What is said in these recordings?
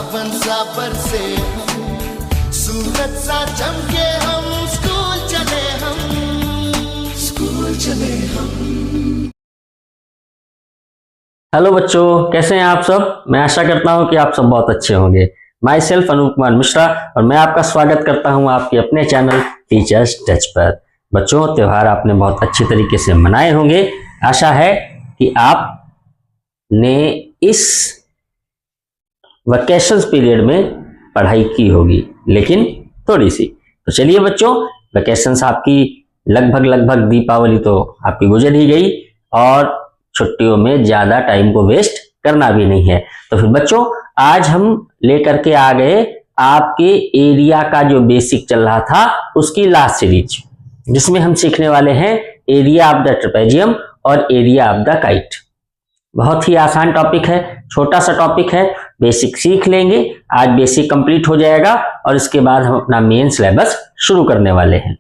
सावन सा बरसे सूरज सा चमके हम स्कूल चले हम। हेलो बच्चों, कैसे हैं आप सब। मैं आशा करता हूं कि आप सब बहुत अच्छे होंगे। माई सेल्फ अनूप कुमार मिश्रा और मैं आपका स्वागत करता हूं आपके अपने चैनल टीचर्स टच पर। बच्चों, त्यौहार आपने बहुत अच्छी तरीके से मनाए होंगे। आशा है कि आपने इस वैकेशंस पीरियड में पढ़ाई की होगी, लेकिन थोड़ी सी। तो चलिए बच्चों, वैकेशंस आपकी लगभग दीपावली तो आपकी गुजर ही गई और छुट्टियों में ज्यादा टाइम को वेस्ट करना भी नहीं है। तो फिर बच्चों, आज हम लेकर के आ गए आपके एरिया का जो बेसिक चल रहा था उसकी लास्ट सीरीज, जिसमें हम सीखने वाले हैं एरिया ऑफ द ट्रेपेजियम और एरिया ऑफ द काइट। बहुत ही आसान टॉपिक है, छोटा सा टॉपिक है, बेसिक सीख लेंगे। आज बेसिक कंप्लीट हो जाएगा और इसके बाद हम अपना मेन सिलेबस शुरू करने वाले हैं।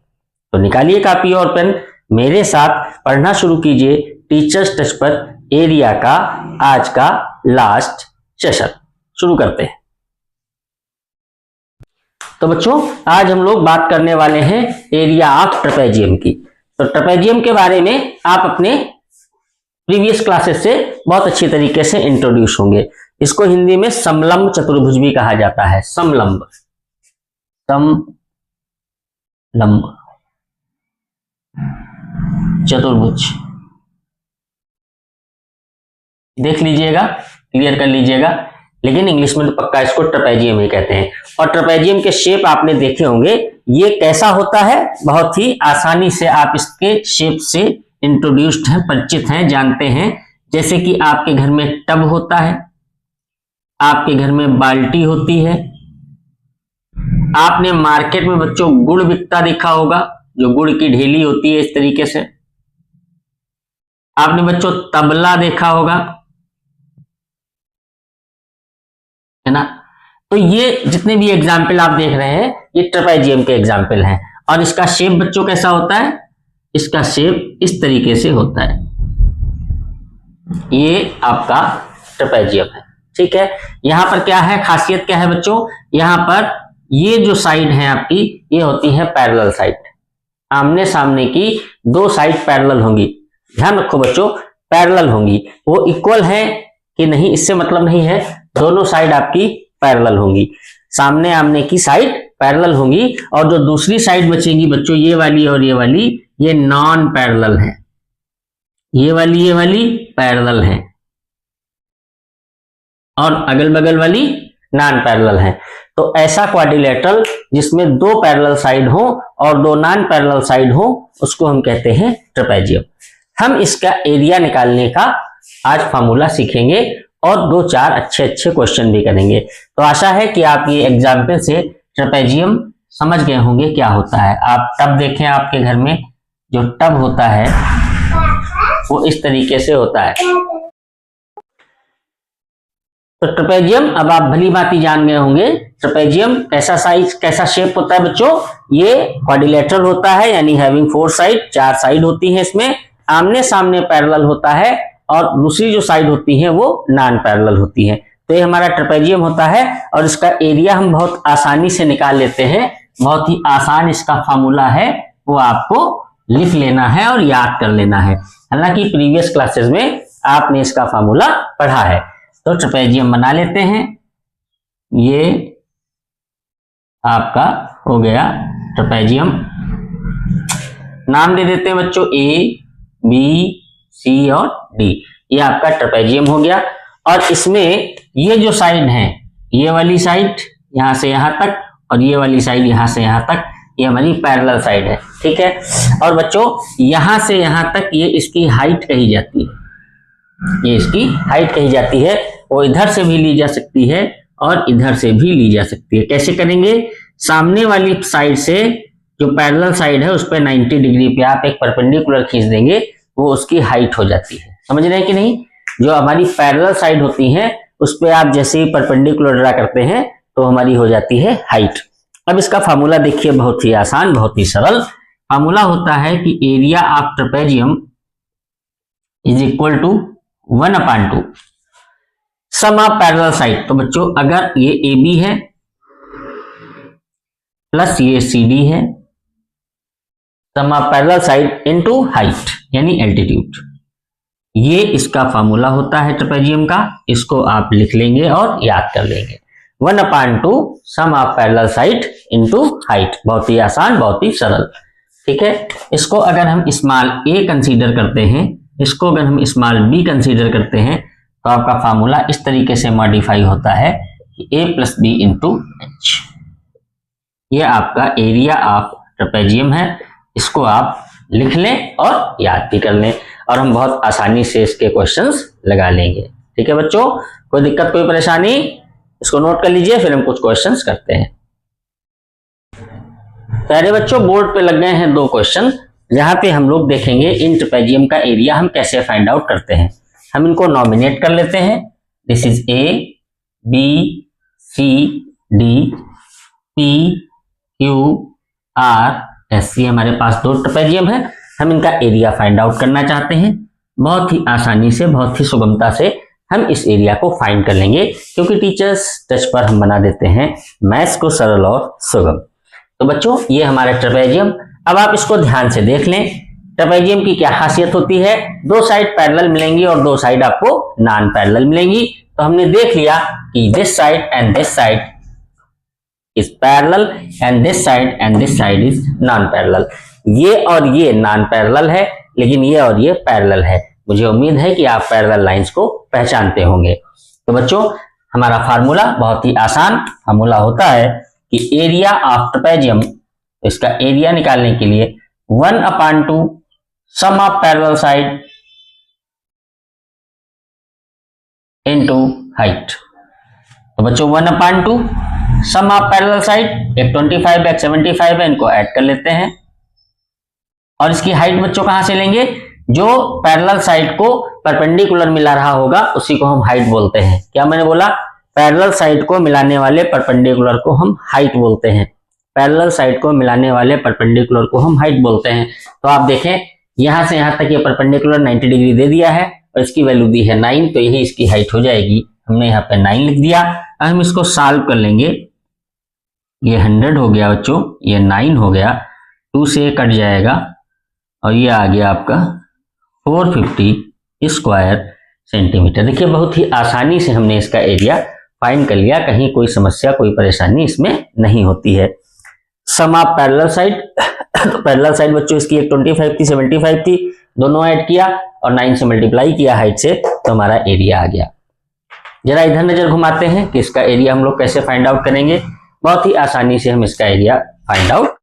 तो निकालिए कॉपी और पेन, मेरे साथ पढ़ना शुरू कीजिए टीचर्स टच पर एरिया का आज का लास्ट सेशन। शुरू करते हैं। तो बच्चों, आज हम लोग बात करने वाले हैं एरिया ऑफ ट्रेपेजियम की। तो ट्रेपेजियम के बारे में आप अपने प्रीवियस क्लासेस से बहुत अच्छी तरीके से इंट्रोड्यूस होंगे। इसको हिंदी में समलंब चतुर्भुज भी कहा जाता है। समलंब चतुर्भुज देख लीजिएगा, क्लियर कर लीजिएगा। लेकिन इंग्लिश में तो पक्का इसको ट्रेपेजियम ही कहते हैं। और ट्रेपेजियम के शेप आपने देखे होंगे, ये कैसा होता है, बहुत ही आसानी से आप इसके शेप से इंट्रोड्यूस्ड हैं, परिचित हैं, जानते हैं। जैसे कि आपके घर में टब होता है, आपके घर में बाल्टी होती है, आपने मार्केट में बच्चों गुड़ बिकता देखा होगा, जो गुड़ की ढेली होती है इस तरीके से। आपने बच्चों तबला देखा होगा, है ना। तो ये जितने भी एग्जाम्पल आप देख रहे हैं, ये ट्रेपेजियम के एग्जाम्पल हैं। और इसका शेप बच्चों कैसा होता है, इसका शेप इस तरीके से होता है। ये आपका ट्रेपेजियम है, ठीक है। यहां पर क्या है, खासियत क्या है बच्चों, यहां पर ये जो साइड है आपकी, ये होती है पैरेलल साइड। आमने सामने की दो साइड पैरेलल होंगी। ध्यान रखो बच्चों, पैरेलल होंगी। वो इक्वल है कि नहीं इससे मतलब नहीं है, दोनों साइड आपकी पैरेलल होंगी। सामने आमने की साइड पैरेलल होंगी और जो दूसरी साइड बचेगी बच्चों, ये वाली और ये वाली, ये नॉन पैरेलल है। ये वाली पैरेलल है और अगल बगल वाली नॉन पैरेलल है। तो ऐसा क्वाड्रिलेटरल जिसमें दो पैरेलल साइड हो और दो नॉन पैरेलल साइड हो, उसको हम कहते हैं ट्रेपेजियम। हम इसका एरिया निकालने का आज फॉर्मूला सीखेंगे और दो चार अच्छे क्वेश्चन भी करेंगे। तो आशा है कि आप ये एग्जाम्पल से ट्रेपेजियम समझ गए होंगे क्या होता है। आप टब देखें, आपके घर में जो टब होता है वो इस तरीके से होता है। तो ट्रेपेजियम अब आप भली भांति जान गए होंगे। ट्रेपेजियम कैसा साइज, कैसा शेप होता है बच्चों, ये क्वाड्रिलेटरल होता है, यानी हैविंग फोर साइड, चार साइड होती है। इसमें आमने सामने पैरेलल होता है और दूसरी जो साइड होती है वो नॉन पैरेलल होती है। तो ये हमारा ट्रेपेजियम होता है और इसका एरिया हम बहुत आसानी से निकाल लेते हैं। बहुत ही आसान इसका फॉर्मूला है, वो आपको लिख लेना है और याद कर लेना है। हालांकि प्रीवियस क्लासेस में आपने इसका फॉर्मूला पढ़ा है। तो ट्रेपेजियम बना लेते हैं। ये आपका हो गया ट्रेपेजियम। नाम दे देते हैं बच्चों, ए बी सी और डी। ये आपका ट्रेपेजियम हो गया। और इसमें ये जो साइड है, ये वाली साइड यहां से यहां तक और ये वाली साइड यहां से यहां तक, ये हमारी पैरेलल साइड है, ठीक है। और बच्चों यहां से यहां तक ये इसकी हाइट कही जाती है, ये इसकी हाइट कही जाती है। वो इधर से भी ली जा सकती है और इधर से भी ली जा सकती है। कैसे करेंगे, सामने वाली साइड से जो पैरेलल साइड है उस पर 90 डिग्री पे आप एक परपेंडिकुलर खींच देंगे, वो उसकी हाइट हो जाती है। समझ रहे हैं कि नहीं। जो हमारी पैरेलल साइड होती है उस पर आप जैसे ही परपेंडिकुलर ड्रा करते हैं तो हमारी हो जाती है हाइट। अब इसका फार्मूला देखिए, बहुत ही आसान, बहुत ही सरल फार्मूला होता है कि area of trapezium is equal to 1/2 sum of parallel side, तो बच्चों अगर ये ए बी है प्लस ये सी डी है, sum of parallel side into height यानी एल्टीट्यूड, ये इसका फार्मूला होता है ट्रेपेजियम का। इसको आप लिख लेंगे और याद कर लेंगे, 1/2 sum of parallel side into height. बहुत ही आसान, बहुत ही सरल, ठीक है। इसको अगर हम स्मॉल ए कंसीडर करते हैं, इसको अगर हम स्मॉल बी कंसीडर करते हैं, तो आपका फार्मूला इस तरीके से मॉडिफाई होता है कि ए प्लस बी इंटू एच। ये आपका एरिया ऑफ ट्रेपेजियम है, इसको आप लिख लें और याद भी कर लें, और हम बहुत आसानी से इसके क्वेश्चंस लगा लेंगे। ठीक है बच्चों, कोई दिक्कत कोई परेशानी, इसको नोट कर लीजिए, फिर हम कुछ क्वेश्चंस करते हैं। प्यारे बच्चों, बोर्ड पे लग गए हैं 2 क्वेश्चन, जहां पे हम लोग देखेंगे इन ट्रेपेजियम का एरिया हम कैसे फाइंड आउट करते हैं। हम इनको नॉमिनेट कर लेते हैं, this is A B C D P Q R S, ये हमारे पास 2 ट्रेपेजियम है। हम इनका एरिया फाइंड आउट करना चाहते हैं। बहुत ही आसानी से, बहुत ही सुगमता से हम इस एरिया को फाइंड कर लेंगे, क्योंकि टीचर्स टच पर हम बना देते हैं मैथ्स को सरल और सुगम। तो बच्चों, ये हमारा ट्रेपेजियम, अब आप इसको ध्यान से देख लें। ट्रेपेजियम की क्या खासियत होती है, 2 साइड पैरेलल मिलेंगी और 2 साइड आपको नॉन पैरेलल मिलेंगी। तो हमने देख लिया कि this side and this side is parallel and this side and this side is non parallel. ये और ये नॉन पैरेलल है, लेकिन ये और ये पैरेलल है। मुझे उम्मीद है कि आप पैरेलल लाइंस को पहचानते होंगे। तो बच्चों, हमारा फार्मूला बहुत ही आसान फार्मूला होता है कि एरिया ऑफ ट्रेपेजियम, इसका एरिया निकालने के लिए 1/2 sum of parallel side into height. तो बच्चों 1/2 सम ऑफ पैरेलल साइड, एक 25 एक 75 है, इनको ऐड कर लेते हैं। और इसकी हाइट बच्चों कहां से लेंगे, जो पैरेलल साइड को परपेंडिकुलर मिला रहा होगा उसी को हम हाइट बोलते हैं। क्या मैंने बोला, पैरेलल साइड को मिलाने वाले परपेंडिकुलर को हम हाइट बोलते हैं। पैरेलल साइड को मिलाने वाले परपेंडिकुलर को हम हाइट बोलते हैं। तो आप देखें, यहां से यहां तक ये परपेंडिकुलर 90 डिग्री दे दिया है और इसकी वैल्यू दी है 9, तो यही इसकी हाइट हो जाएगी। हमने यहाँ पे 9 लिख दिया। अब हम इसको सॉल्व कर लेंगे। ये 100 हो गया बच्चों, ये 9 हो गया, 2 से कट जाएगा और ये आ गया आपका 450 स्क्वायर सेंटीमीटर। देखिए, बहुत ही आसानी से हमने इसका एरिया फाइंड कर लिया, कहीं कोई समस्या कोई परेशानी इसमें नहीं होती है। सम ऑफ पैरेलल साइड, तो पैरेलल साइड बच्चों इसकी एक 25 थी 75 थी, दोनों ऐड किया और 9 से मल्टीप्लाई किया हाइट से, तो हमारा एरिया आ गया। जरा इधर नजर घुमाते हैं कि इसका एरिया हम लोग कैसे फाइंड आउट करेंगे। बहुत ही आसानी से हम इसका एरिया फाइंड आउट,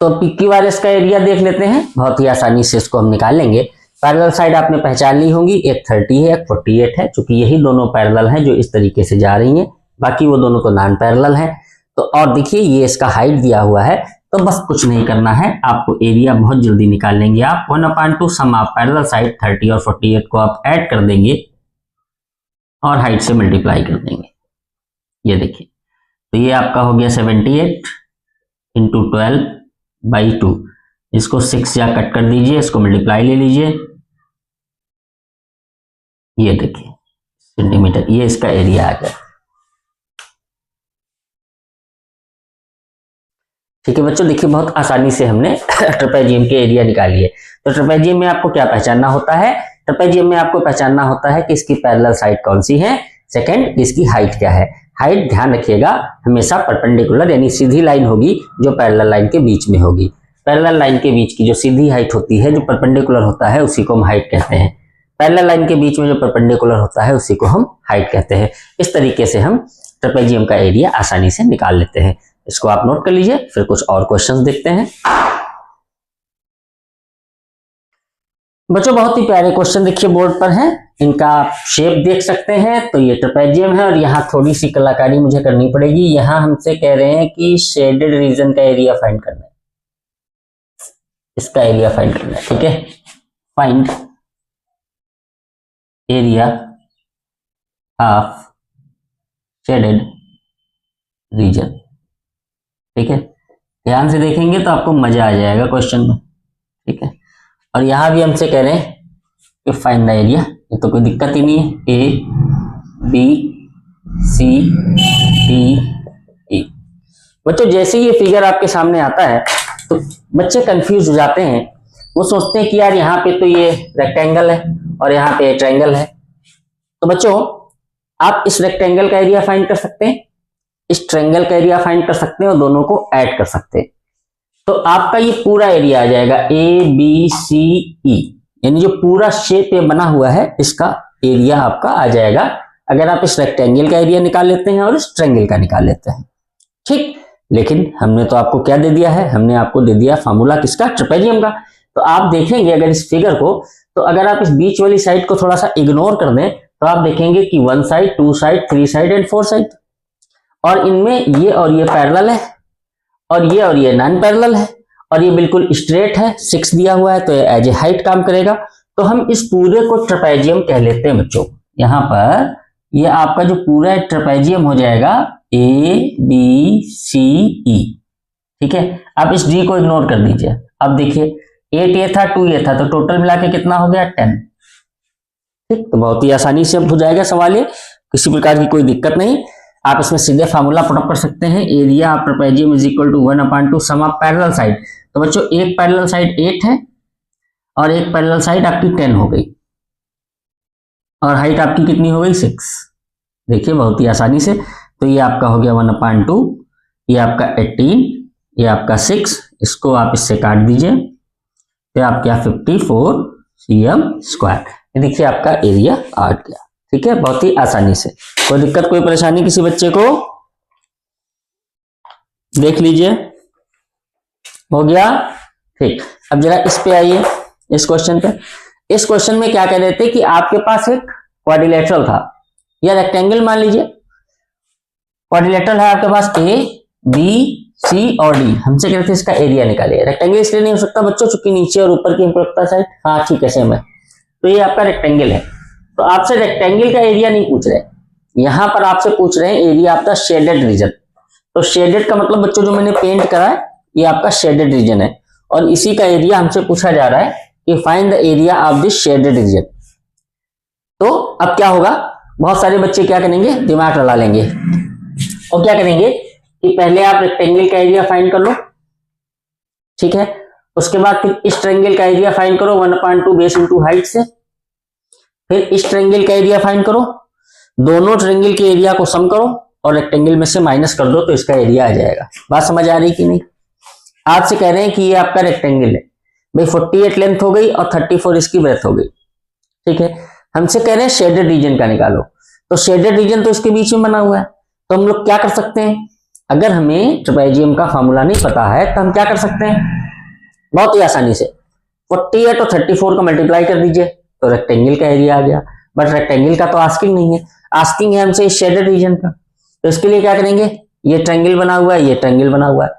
तो PQ आर एस का एरिया देख लेते हैं। बहुत ही आसानी से इसको हम निकाल लेंगे। पैरेलल साइड आपने पहचान ली होंगी, एक 30 है एक 48 है, क्योंकि यही दोनों पैरेलल हैं जो इस तरीके से जा रही हैं, बाकी वो दोनों तो नॉन पैरेलल हैं। तो और देखिए, ये इसका हाइट दिया हुआ है, तो बस कुछ नहीं करना है, आपको एरिया बहुत जल्दी निकाल लेंगे आप। 1/2 सम ऑफ पैरेलल साइड, 30 और 48 को आप ऐड कर देंगे और हाइट से मल्टीप्लाई कर देंगे। ये देखिए, तो ये आपका हो गया 78 इंटू 12/2। इसको 6 या कट कर दीजिए, इसको मल्टीप्लाई ले लीजिए। ये देखिए सेंटीमीटर, ये इसका एरिया आ गया। ठीक है बच्चों, देखिए बहुत आसानी से हमने ट्रेपेजियम के एरिया निकाल लिए। तो ट्रेपेजियम में आपको क्या पहचानना होता है, ट्रेपेजियम में आपको पहचानना होता है कि इसकी पैरेलल साइड कौन सी है, सेकंड इसकी हाइट क्या है। हाइट ध्यान रखिएगा हमेशा परपेंडिकुलर यानी सीधी लाइन होगी जो पैरेलल लाइन के बीच में होगी। पैरेलल लाइन के बीच की जो सीधी हाइट होती है, जो परपेंडिकुलर होता है, उसी को हम हाइट कहते हैं। पैरेलल लाइन के बीच में जो परपेंडिकुलर होता है उसी को हम हाइट कहते हैं। इस तरीके से हम ट्रेपेजियम का एरिया आसानी से निकाल लेते हैं। इसको आप नोट कर लीजिए, फिर कुछ और क्वेश्चंस देखते हैं। बच्चों बहुत ही प्यारे क्वेश्चन देखिए बोर्ड पर हैं, इनका शेप देख सकते हैं। तो ये ट्रेपेजियम है और यहाँ थोड़ी सी कलाकारी मुझे करनी पड़ेगी। यहाँ हमसे कह रहे हैं कि शेडेड रीजन का एरिया फाइंड करना है, इसका एरिया फाइंड करना है। ठीक है, find area of shaded region. ठीक है, ध्यान से देखेंगे तो आपको मजा आ जाएगा क्वेश्चन में। ठीक है, और यहां भी हमसे कह रहे हैं कि फाइंड द एरिया, ये तो कोई दिक्कत ही नहीं है। A B C D E. बच्चों जैसे ये फिगर आपके सामने आता है तो बच्चे कंफ्यूज हो जाते हैं, वो सोचते हैं कि यार यहाँ पे तो ये रेक्टेंगल है और यहाँ पे ट्रायंगल है। तो बच्चों आप इस रेक्टेंगल का एरिया फाइंड कर सकते हैं, इस ट्रायंगल का एरिया फाइंड कर सकते हैं और दोनों को ऐड कर सकते हैं। तो आपका ये पूरा एरिया आ जाएगा ए बी सी ई, यानी जो पूरा शेप ये बना हुआ है इसका एरिया आपका आ जाएगा, अगर आप इस रेक्टेंगल का एरिया निकाल लेते हैं और इस ट्रायंगल का निकाल लेते हैं। ठीक, लेकिन हमने तो आपको क्या दे दिया है, हमने आपको दे दिया फार्मूला किसका, ट्रेपेजियम का। तो आप देखेंगे अगर इस फिगर को, तो अगर आप इस बीच वाली साइड को थोड़ा सा इग्नोर कर दें तो आप देखेंगे कि 1 side, 2 side, 3 side and 4 side, और इनमें ये और ये पैरेलल है और ये नॉन पैरेलल है और ये बिल्कुल स्ट्रेट है, 6 दिया हुआ है तो ये एज ए हाइट काम करेगा। तो हम इस पूरे को ट्रेपेजियम कह लेते हैं बच्चों। यहाँ पर ये आपका जो पूरा ट्रेपेजियम हो जाएगा ए बी सी ई। ठीक है, आप इस डी को इग्नोर कर दीजिए। अब देखिए 8 ये था, 2 ये था, तो टोटल मिला के कितना हो गया 10। ठीक, तो बहुत ही आसानी से हो जाएगा सवाल, ये किसी प्रकार की कोई दिक्कत नहीं। आप इसमें सीधे फार्मूला पुटअप कर सकते हैं, area of trapezium is equal to 1/2 sum of parallel side. तो बच्चों एक पैरेलल साइड 8 है और एक पैरेलल साइड आपकी 10 हो गई और हाइट आपकी कितनी हो गई 6। देखिए बहुत ही आसानी से, तो ये आपका हो गया 1/2, ये आपका 18, ये आपका 6, इसको आप इससे काट दीजिए तो आपका 54 cm²। ये देखिए आपका एरिया आ गया। ठीक है, बहुत ही आसानी से, कोई दिक्कत कोई परेशानी किसी बच्चे को, देख लीजिए हो गया। ठीक, अब जरा इस पे आइए, इस क्वेश्चन पे। इस क्वेश्चन में क्या कह रहे थे कि आपके पास एक क्वाड्रिलेटरल था या रेक्टेंगल मान लीजिए, क्वाड्रिलेटरल है आपके पास ए बी सी और डी। हमसे कह रहे थे इसका एरिया निकालिए। रेक्टेंगल इसलिए नहीं हो सकता बच्चों चूंकि नीचे और ऊपर की इम्प्रॉक्टा साइड, हाँ ठीक है सेम है, तो ये आपका रेक्टेंगल है। तो आपसे रेक्टेंगल का एरिया नहीं पूछ रहे, यहां पर आपसे पूछ रहे हैं area of the shaded region. तो शेडेड का मतलब बच्चों जो मैंने पेंट करा है ये आपका शेडेड रीजन है और इसी का एरिया हमसे पूछा जा रहा है कि find the area of this shaded region. तो अब क्या होगा, बहुत सारे बच्चे क्या करेंगे, दिमाग लड़ा लेंगे और क्या करेंगे कि पहले आप रेक्टेंगल का एरिया फाइंड कर लो। ठीक है, उसके बाद फिर इस ट्रायंगल का एरिया फाइंड करो 1/2 बेस इंटू हाइट से, फिर इस ट्रायंगल का एरिया फाइंड करो, दोनों ट्रायंगल के एरिया को सम करो और रेक्टेंगल में से माइनस कर दो तो इसका एरिया आ जाएगा। बात समझ आ रही कि नहीं? आपसे कह रहे हैं कि ये आपका रेक्टेंगल है भाई, 48 लेंथ हो गई और 34 इसकी ब्रेथ हो गई। ठीक है, हमसे कह रहे हैं शेडेड रीजन का निकालो, तो शेडेड रीजन तो इसके बीच में बना हुआ है। तो हम लोग क्या कर सकते हैं, अगर हमें ट्रेपेजियम का फॉर्मूला नहीं पता है तो हम क्या कर सकते हैं, बहुत ही आसानी से 48 और 34 का मल्टीप्लाई कर दीजिए तो रेक्टेंगल का एरिया आ गया। बट रेक्टेंगल का तो आस्किंग नहीं है, आस्किंग है हमसे शेडेड रीजन का। तो इसके लिए क्या करेंगे, ये ट्रायंगल बना हुआ है, ये ट्रायंगल बना हुआ है,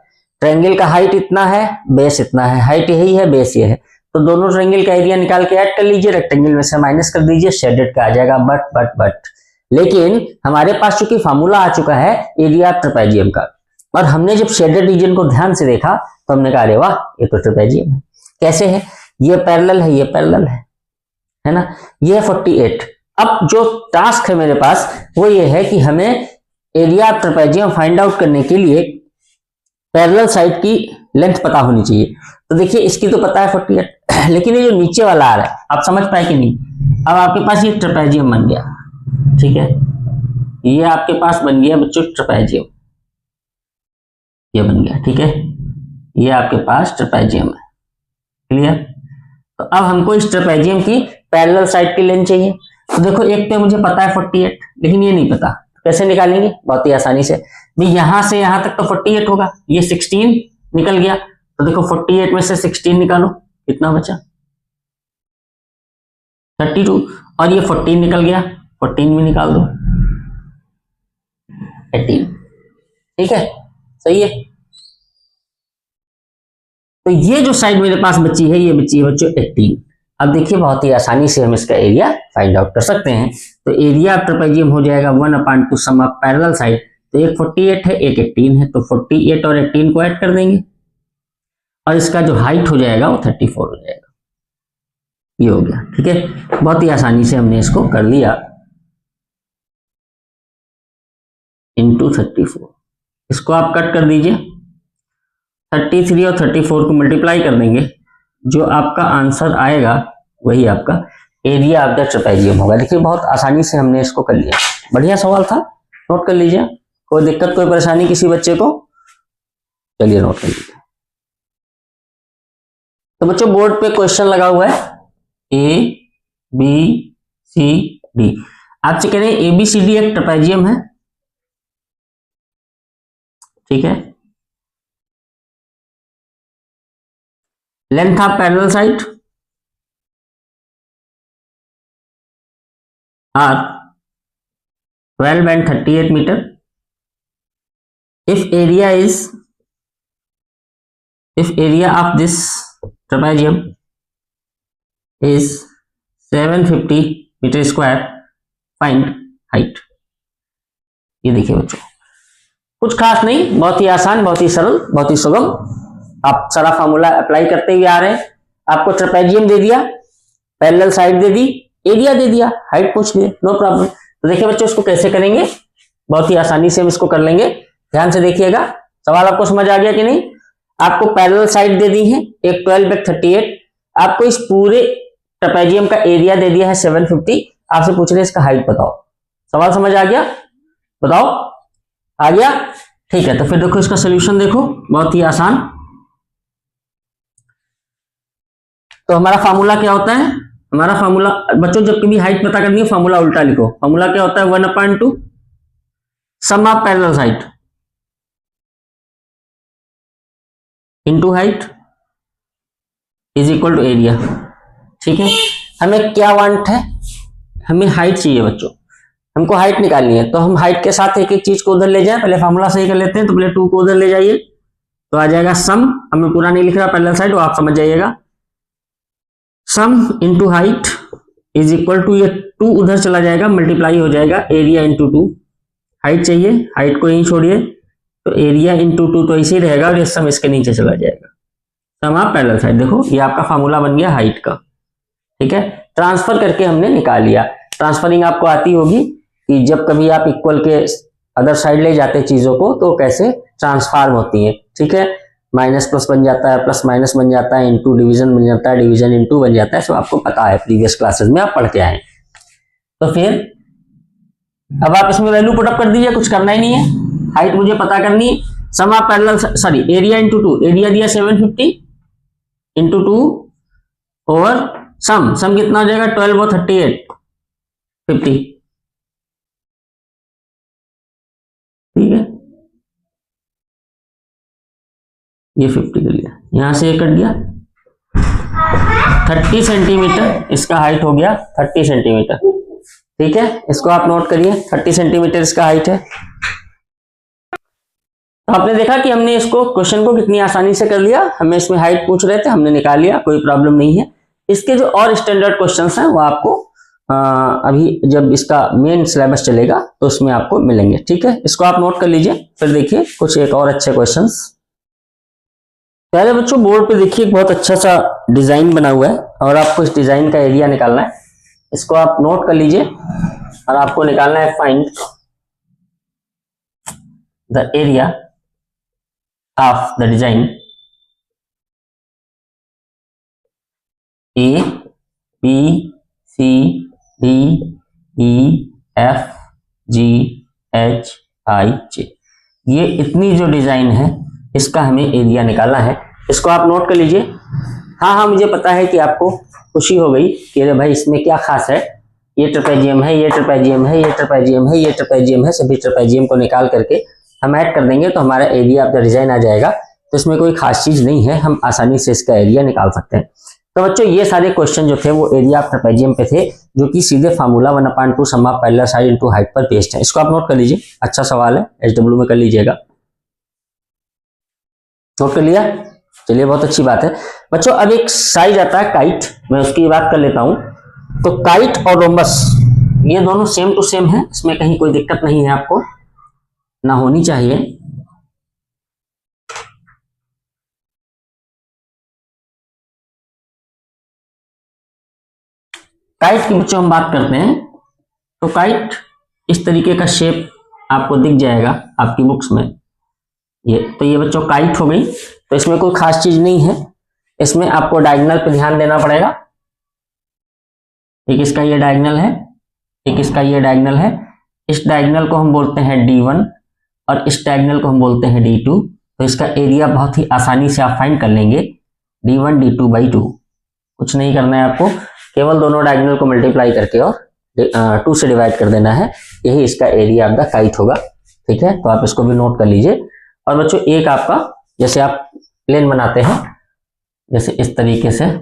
ट्रायंगल का हाइट इतना है, बेस इतना है, हाइट यही है, बेस ये है, तो दोनों ट्रायंगल का एरिया निकाल के ऐड कर लीजिए, रेक्टेंगल में से माइनस कर दीजिए, शेडेड का आ जाएगा। बट लेकिन हमारे पास चूंकि फार्मूला आ चुका है एरिया ट्रेपेजियम का, और हमने जब शेडेड रीजन को ध्यान से देखा तो हमने कहा अरे वाह ये तो ट्रेपेजियम है। कैसे है, ये पैरेलल है, ये पैरेलल है ना, ये 48। अब जो टास्क है मेरे पास वो ये है कि हमें area of trapezium find out करने के लिए पैरेलल साइड की लेंथ पता होनी चाहिए। तो देखिए इसकी तो पता है 48, लेकिन ये जो नीचे वाला आ रहा है आप समझ पाए कि नहीं। अब आपके पास ये ट्रेपेजियम बन गया, ठीक है, ये आपके पास बन गया बच्चों ट्रेपेजियम, ये बन गया, ठीक है, ये आपके पास ट्रेपेजियम है, क्लियर। तो अब हमको इस ट्रेपेजियम की पैरेलल साइड की लेंथ चाहिए। तो देखो एक तो मुझे पता है 48, लेकिन ये नहीं पता, कैसे निकालेंगे, बहुत ही आसानी से भी यहां से यहां तक तो 48 होगा, ये 16 निकल गया, तो देखो 48 में से 16 निकालो, कितना बचा 32, और ये 14 निकल गया, 14 में निकाल दो 18, ठीक है, सही है। तो ये जो साइड मेरे पास बची है, ये बची है बच्चों 18। अब देखिए बहुत ही आसानी से हम इसका एरिया फाइंड आउट कर सकते हैं। तो एरिया ऑफ ट्रेपेजियम हो जाएगा 1/2 सम ऑफ पैरेलल साइड, तो एक 48 है एक 18 है, तो 48 और 18 को ऐड कर देंगे और इसका जो हाइट हो जाएगा वो 34 हो जाएगा, ये हो गया, ठीक है। बहुत ही आसानी से हमने इसको कर लिया। इंटू 34। इसको आप कट कर दीजिए, 33 और 34 को मल्टीप्लाई कर देंगे, जो आपका आंसर आएगा वही आपका एरिया ऑफ द ट्रेपेजियम होगा। देखिए बहुत आसानी से हमने इसको कर लिया, बढ़िया सवाल था, नोट कर लीजिए। कोई दिक्कत कोई परेशानी किसी बच्चे को? चलिए नोट कर लीजिए। तो बच्चों बोर्ड पे क्वेश्चन लगा हुआ है ए बी सी डी। आपसे कह रहे हैं ABCD एक ट्रेपेजियम है, ठीक है। Length of parallel side are 12 and 38 metre. if area of this trapezium is 750 metre square, find height. ये देखिए बच्चों कुछ खास नहीं, बहुत ही आसान, बहुत ही सरल, बहुत ही सुगम। आप सारा फार्मूला अप्लाई करते हुए आ रहे हैं। आपको ट्रेपेजियम दे दिया, पैरेलल साइड दे दी, एरिया दे दिया, हाइट पूछ लिए, नो प्रॉब्लम। तो देखिए बच्चों इसको कैसे करेंगे, बहुत ही आसानी से हम इसको कर लेंगे। ध्यान से देखिएगा, सवाल आपको समझ आ गया कि नहीं। आपको पैरेलल साइड दे दी है, एक 12/38। आपको इस पूरे ट्रेपेजियम का एरिया दे दिया है 750। आपसे पूछ रहे इसका हाइट बताओ। सवाल समझ आ गया? बताओ, आ गया? ठीक है, तो फिर देखो इसका सोल्यूशन देखो, बहुत ही आसान। तो हमारा फार्मूला क्या होता है? हमारा फार्मूला बच्चों जब कभी हाइट पता करनी है फार्मूला उल्टा लिखो। फार्मूला क्या होता है? 1/2 sum of parallel side into height is equal to area. ठीक है, हमें क्या वांट है? हमें हाइट चाहिए बच्चों, हमको हाइट निकालनी है। तो हम हाइट के साथ एक एक चीज को उधर ले जाएं। पहले फार्मूला सही कर लेते हैं, तो पहले 2 को उधर ले जाइए, तो आ जाएगा सम। हमें पूरा नहीं लिख रहा पैरेलल साइड, वो आप समझ जाइएगा। Sum into height is equal to, ये 2 उधर चला जाएगा, मल्टीप्लाई हो जाएगा एरिया इंटू 2। हाइट चाहिए, हाइट को यहीं छोड़िए, तो एरिया इंटू 2 तो ऐसे ही रहेगा, और ये सम इसके नीचे चला जाएगा। सम ऑफ पैरेलल साइड, देखो ये आपका फार्मूला बन गया हाइट का। ठीक है, ट्रांसफर करके हमने निकाल लिया। ट्रांसफरिंग आपको आती होगी कि जब कभी आप इक्वल के अदर साइड ले जाते हैं चीजों को, तो कैसे ट्रांसफॉर्म होती है। ठीक है, माइनस प्लस बन जाता है, प्लस माइनस बन जाता है, इंटू डिवीजन बन जाता है, डिवीजन इंटू बन जाता है। सब आपको पता है, प्रीवियस क्लासेस में आप पढ़ के आए। तो फिर अब आप इसमें वैल्यू पुटअप कर दीजिए, कुछ करना ही नहीं है। हाइट मुझे पता करनी है, sum of parallel sorry area into 2। Area दिया 750 इंटू 2 ओवर सम कितना हो जाएगा? 12 और 38 50। ठीक है, ये 50 कर लिया, यहां से ये कट गया। 30 सेंटीमीटर इसका हाइट हो गया, 30 सेंटीमीटर। ठीक है, इसको आप नोट करिए, 30 सेंटीमीटर इसका हाइट है। तो आपने देखा कि हमने इसको क्वेश्चन को कितनी आसानी से कर लिया। हमें इसमें हाइट पूछ रहे थे, हमने निकाल लिया, कोई प्रॉब्लम नहीं है। इसके जो और स्टैंडर्ड क्वेश्चंस हैं वो आपको अभी जब इसका मेन सिलेबस चलेगा तो उसमें आपको मिलेंगे। ठीक है, इसको आप नोट कर लीजिए। फिर देखिए कुछ एक और अच्छे क्वेश्चंस। पहले बच्चों बोर्ड पे देखिए बहुत अच्छा सा डिजाइन बना हुआ है, और आपको इस डिजाइन का एरिया निकालना है। इसको आप नोट कर लीजिए, और आपको निकालना है find the area of the design A B C D E F G H I J. ये इतनी जो डिजाइन है इसका हमें एरिया निकालना है। इसको आप नोट कर लीजिए। हाँ, मुझे पता है कि आपको खुशी हो गई कि अरे भाई इसमें क्या खास है, ये ट्रेपेजियम है, ये ट्रेपेजियम है, ये ट्रेपेजियम है, ये ट्रेपेजियम है। सभी ट्रेपेजियम को निकाल करके हम ऐड कर देंगे तो हमारा एरिया ऑफ द डिजाइन आ जाएगा। तो इसमें कोई खास चीज नहीं है, हम आसानी से इसका एरिया निकाल सकते हैं। तो बच्चों ये सारे क्वेश्चन जो थे वो एरिया ऑफ ट्रेपेजियम पे थे, जो कि सीधे formula 1/2 sum of parallel side into height पर बेस्ड है। इसको आप नोट कर लीजिए, अच्छा सवाल है, SW में कर लीजिएगा। नोट कर लिया? चलिए बहुत अच्छी बात है बच्चों। अब एक साइज आता है काइट, मैं उसकी बात कर लेता हूं। तो काइट और रोम्बस ये दोनों सेम टू सेम है, इसमें कहीं कोई दिक्कत नहीं है, आपको ना होनी चाहिए। काइट की बच्चों हम बात करते हैं, तो काइट इस तरीके का शेप आपको दिख जाएगा आपकी बुक्स में। ये तो ये बच्चों काइट हो गई। तो इसमें कोई खास चीज नहीं है, इसमें आपको डायगोनल पे ध्यान देना पड़ेगा। एक इसका ये डायगोनल है, एक इसका ये डायगोनल है। इस डायगोनल को हम बोलते हैं D1 और इस डायगोनल को हम बोलते हैं D2। तो इसका एरिया बहुत ही आसानी से आप फाइंड कर लेंगे, D1 D2 by 2। कुछ नहीं करना है आपको, केवल दोनों डायगोनल को मल्टीप्लाई करके और 2 से डिवाइड कर देना है, यही इसका एरिया ऑफ द काइट होगा। ठीक है, तो आप इसको भी नोट कर लीजिए। और बच्चों एक आपका, जैसे आप प्लेन बनाते हैं, जैसे इस तरीके से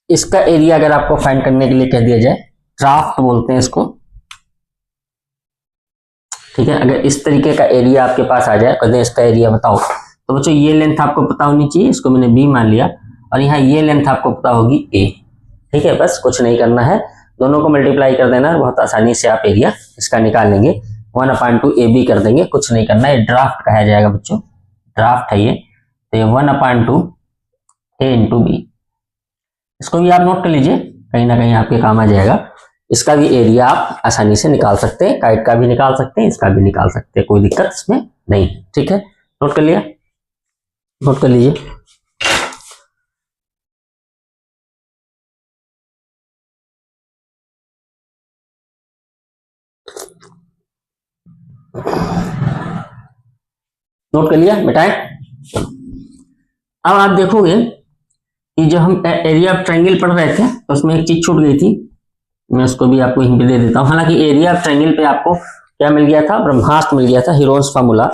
इसका एरिया अगर आपको फाइंड करने के लिए कह दिया जाए, ड्राफ्ट बोलते हैं इसको। ठीक है, अगर इस तरीके का एरिया आपके पास आ जाए, कहते हैं इसका एरिया बताओ, तो बच्चों ये लेंथ आपको पता होनी चाहिए, इसको मैंने B मान लिया, और यहाँ ये लेंथ आपको पता होगी A। ठीक है, बस कुछ नहीं करना है, दोनों को मल्टीप्लाई कर देना है, बहुत आसानी से आप एरिया इसका निकाल लेंगे। 1/2 AB कर देंगे, कुछ नहीं करना है, ड्राफ्ट कहा जाएगा बच्चों, ड्राफ्ट है ये। तो ये 1/2 A into B, इसको भी आप नोट कर लीजिए, कहीं ना कहीं आपके काम आ जाएगा। इसका भी एरिया आप आसानी से निकाल सकते हैं, काइट का भी निकाल सकते हैं, इसका भी निकाल सकते हैं, कोई दिक्कत इसमें नहीं। ठीक है, नोट कर लिया, नोट कर लीजिए। नोट कर लिया, मिटाएं। अब आप देखोगे कि जब हम एरिया ऑफ ट्रायंगल पढ़ रहे थे तो उसमें एक चीज छूट गई थी, मैं उसको भी आपको यहीं पे दे देता हूं। हालांकि एरिया ऑफ ट्रायंगल पे आपको क्या मिल गया था, ब्रह्मास्त्र मिल गया था, हीरोन्स फार्मूला।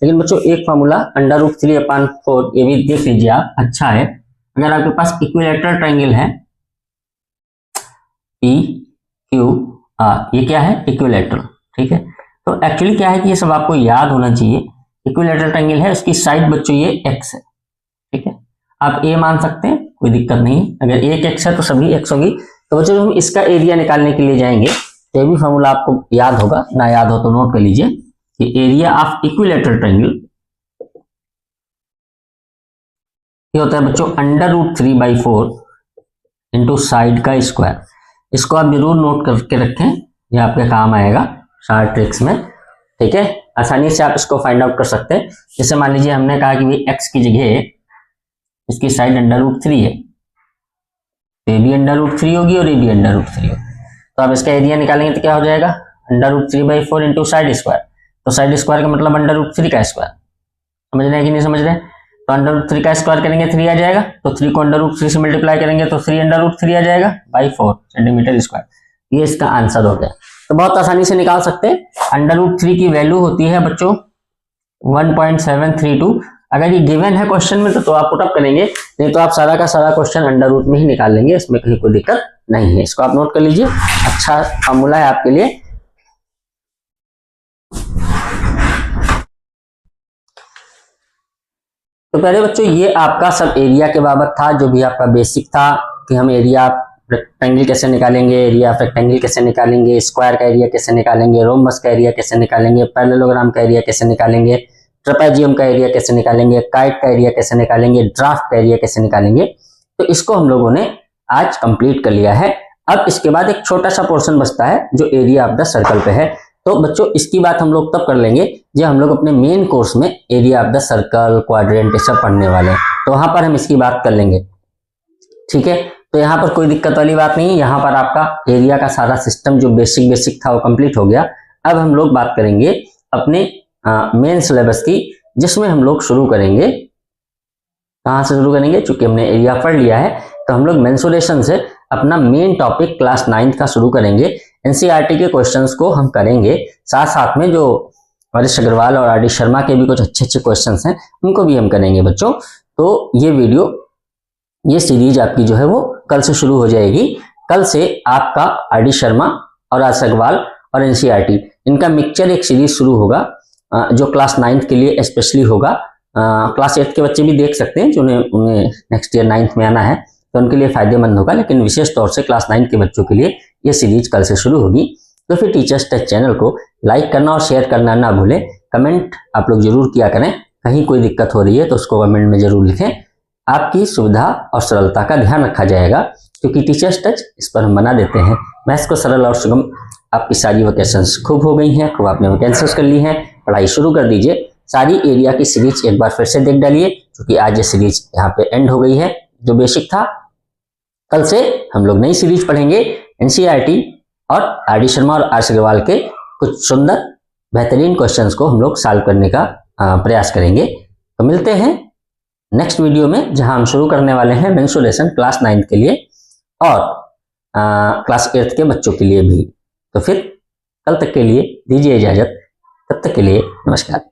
लेकिन बच्चों एक फार्मूला √3/4, ये भी देख लीजिए आप, अच्छा है। अगर आपके पास इक्विलैटरल ट्रायंगल है PQR, ये क्या है, इक्विलैटरल। ठीक है, तो एक्चुअली क्या है कि ये सब आपको याद होना चाहिए। इक्विलैटरल ट्रायंगल है, उसकी साइड बच्चों ये x है। ठीक है, आप A मान सकते हैं, कोई दिक्कत नहीं। अगर एक x है तो सभी x होगी। तो बच्चों हम इसका एरिया निकालने के लिए जाएंगे, तो ये भी फॉर्मूला आपको याद होगा, ना याद हो तो नोट कर लीजिए कि एरिया ऑफ इक्विलैटरल ट्रायंगल ये होता है बच्चों √3/4 इंटू साइड का स्क्वायर। इसको आप जरूर नोट करके रखें, ये आपके काम आएगा शार्ट ट्रिक्स में। ठीक है, आसानी से आप इसको फाइंड आउट कर सकते हैं। जैसे मान लीजिए हमने कहा कि भाई x की जगह इसकी साइड √3 है, ये भी √3 होगी और ये भी √3 होगी। तो आप इसका एरिया निकालेंगे तो क्या हो जाएगा, √3/4 इंटू साइड स्क्वायर। तो साइड स्क्वायर का मतलब √3 का स्क्वायर, समझ रहे हैं कि नहीं समझ रहे हैं। तो √3 का स्क्वायर करेंगे 3 आ जाएगा, तो 3 को √3 से मल्टीप्लाई करेंगे तो 3 √3 आ जाएगा बाई 4 सेंटीमीटर स्क्वायर। ये इसका आंसर हो गया। तो बहुत आसानी से निकाल सकते हैं। √3 की वैल्यू होती है बच्चों 1.732। अगर ये गिवन है क्वेश्चन में तो आप पुट अप करेंगे, नहीं तो आप सारा का सारा क्वेश्चन अंडर रूट में ही निकाल लेंगे, इसमें कहीं कोई दिक्कत नहीं है। इसको आप नोट कर लीजिए, अच्छा फॉर्मूला है आपके लिए। तो पहले बच्चों ये आपका सब एरिया के बाबत था, जो भी आपका बेसिक था कि हम एरिया रेक्टेंगल कैसे निकालेंगे, एरिया ऑफ रेक्टेंगल कैसे निकालेंगे, स्क्वायर का एरिया कैसे निकालेंगे, रोम्बस का एरिया कैसे निकालेंगे, पैरेललोग्राम का एरिया कैसे निकालेंगे, ट्रेपेजियम का एरिया कैसे निकालेंगे, काइट का एरिया कैसे निकालेंगे, ड्राफ्ट का एरिया कैसे निकालेंगे। तो इसको हम लोगों ने आज कंप्लीट कर लिया है। अब इसके बाद एक छोटा सा पोर्शन बचता है जो एरिया ऑफ द सर्कल पे है। तो बच्चों इसकी बात हम लोग तब कर लेंगे जब हम लोग अपने मेन कोर्स में area of the circle, quadrant सब पढ़ने वाले हैं, तो वहां पर हम इसकी बात कर लेंगे। ठीक है, तो यहाँ पर कोई दिक्कत वाली बात नहीं है। यहाँ पर आपका एरिया का सारा सिस्टम जो बेसिक था वो कंप्लीट हो गया। अब हम लोग बात करेंगे अपने मेन सिलेबस की, जिसमें हम लोग शुरू करेंगे, कहाँ से शुरू करेंगे, चूंकि हमने एरिया पढ़ लिया है तो हम लोग मेंसुरेशन से अपना मेन टॉपिक क्लास 9th का शुरू करेंगे। एनसीईआरटी के क्वेश्चंस को हम करेंगे, साथ साथ में जो हरीश अग्रवाल और आर डी शर्मा के भी कुछ अच्छे क्वेश्चंस हैं उनको भी हम करेंगे बच्चों। तो ये वीडियो, ये सीरीज आपकी जो है वो कल से शुरू हो जाएगी। कल से आपका आर डी शर्मा और हरीश अग्रवाल और एनसीईआरटी इनका मिक्सचर एक सीरीज शुरू होगा, जो क्लास 9th के लिए स्पेशली होगा। क्लास 8 के बच्चे भी देख सकते हैं, जो उन्हें नेक्स्ट ईयर 9th में आना है तो उनके लिए फायदेमंद होगा, लेकिन विशेष तौर से क्लास 9 के बच्चों के लिए ये सीरीज कल से शुरू होगी। तो फिर टीचर्स टच चैनल को लाइक करना और शेयर करना ना भूलें। कमेंट आप लोग जरूर किया करें, कहीं कोई दिक्कत हो रही है तो उसको कमेंट में जरूर लिखें। आपकी सुविधा और सरलता का ध्यान रखा जाएगा, क्योंकि टीचर्स टच इस पर हम बना देते हैं मैथ्स को सरल और सुगम। आपकी सारी वैकेशंस खूब हो गई हैं, खूब आपने वैकेशंस कर ली हैं, पढ़ाई शुरू कर दीजिए। सारी एरिया की सीरीज एक बार फिर से देख डालिए, क्योंकि आज ये सीरीज यहाँ पे एंड हो गई है। जो बेसिक था, कल से हम लोग नई सीरीज पढ़ेंगे एनसीईआरटी और आर डी शर्मा और आर अग्रवाल के कुछ सुंदर बेहतरीन क्वेश्चंस को हम लोग सॉल्व करने का प्रयास करेंगे। तो मिलते हैं नेक्स्ट वीडियो में, जहां हम शुरू करने वाले हैं मेंसुरेशन क्लास 9 के लिए और क्लास 8 के बच्चों के लिए भी। तो फिर कल तक के लिए दीजिए इजाजत, तब तक के लिए नमस्कार।